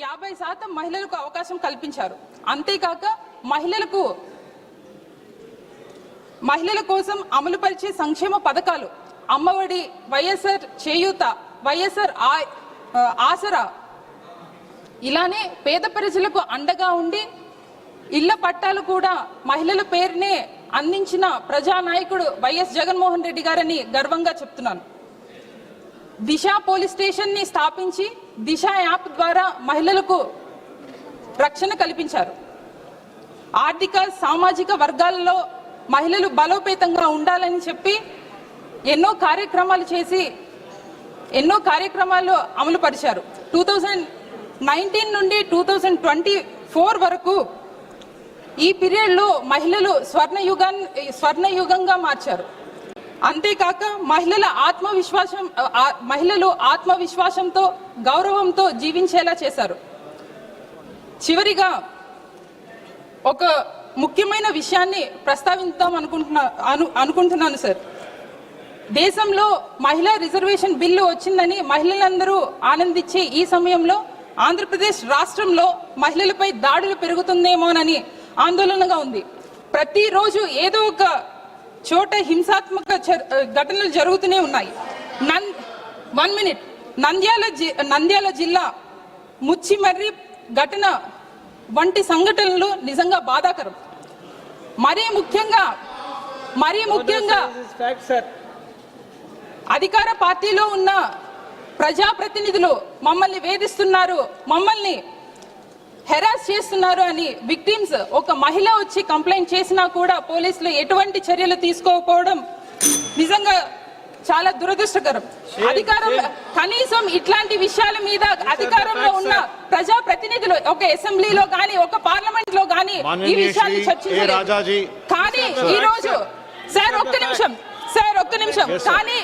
50% మహిళలకు అవకాశం కల్పించారు. అంతేకాక మహిళల కోసం అమలుపరిచే సంక్షేమ పథకాలు అమ్మఒడి, వైఎస్ఆర్ చేయూత, వైఎస్ఆర్ ఆసరా, ఇలానే పేద ప్రజలకు అండగా ఉండి ఇళ్ల పట్టాలు కూడా మహిళల పేరునే అందించిన ప్రజానాయకుడు వైఎస్ జగన్మోహన్ రెడ్డి గారని గర్వంగా చెప్తున్నాను. దిశ పోలీస్ స్టేషన్ ని స్థాపించి దిశ యాప్ ద్వారా మహిళలకు రక్షణ కల్పించారు. ఆర్థిక సామాజిక వర్గాలలో మహిళలు బలోపేతంగా ఉండాలని చెప్పి ఎన్నో కార్యక్రమాలు అమలు పరిచారు. 2019 నుండి 2024 వరకు ఈ పీరియడ్లో స్వర్ణయుగంగా మార్చారు. అంతేకాక మహిళలు ఆత్మవిశ్వాసంతో గౌరవంతో జీవించేలా చేశారు. చివరిగా ఒక ముఖ్యమైన విషయాన్ని ప్రస్తావిద్దాం అనుకుంటున్నాను సార్. దేశంలో మహిళా రిజర్వేషన్ బిల్లు వచ్చిందని మహిళలందరూ ఆనందించే ఈ సమయంలో ఆంధ్రప్రదేశ్ రాష్ట్రంలో మహిళలపై దాడులు పెరుగుతుందేమోనని ఆందోళనగా ఉంది. ప్రతిరోజు ఏదో ఒక చోట హింసాత్మక ఘటనలు జరుగుతూనే ఉన్నాయి. నంద్యాల జిల్లా ముచ్చిమర్రి ఘటన వంటి సంఘటనలు నిజంగా బాధాకరం. మరీ ముఖ్యంగా అధికార పార్టీలో ఉన్న ప్రజాప్రతినిధులు మమ్మల్ని వేధిస్తున్నారు, మమ్మల్ని హెరాస్ చేస్తున్నారు అని విక్టిమ్స్ ఒక మహిళ వచ్చి కంప్లైంట్ చేసినా కూడా పోలీసులు ఎటువంటి చర్యలు తీసుకోకపోవడం నిజంగా చాలా దురదృష్టకరం. కనీసం ఇట్లాంటి విషయాల మీద అధికారంలో ఉన్న ప్రజాప్రతినిధులు ఒక అసెంబ్లీలో కానీ ఒక పార్లమెంట్ లో కానీ ఈ విషయాన్ని చర్చించారు. కానీ ఈ రోజు ఒక్క నిమిషం కానీ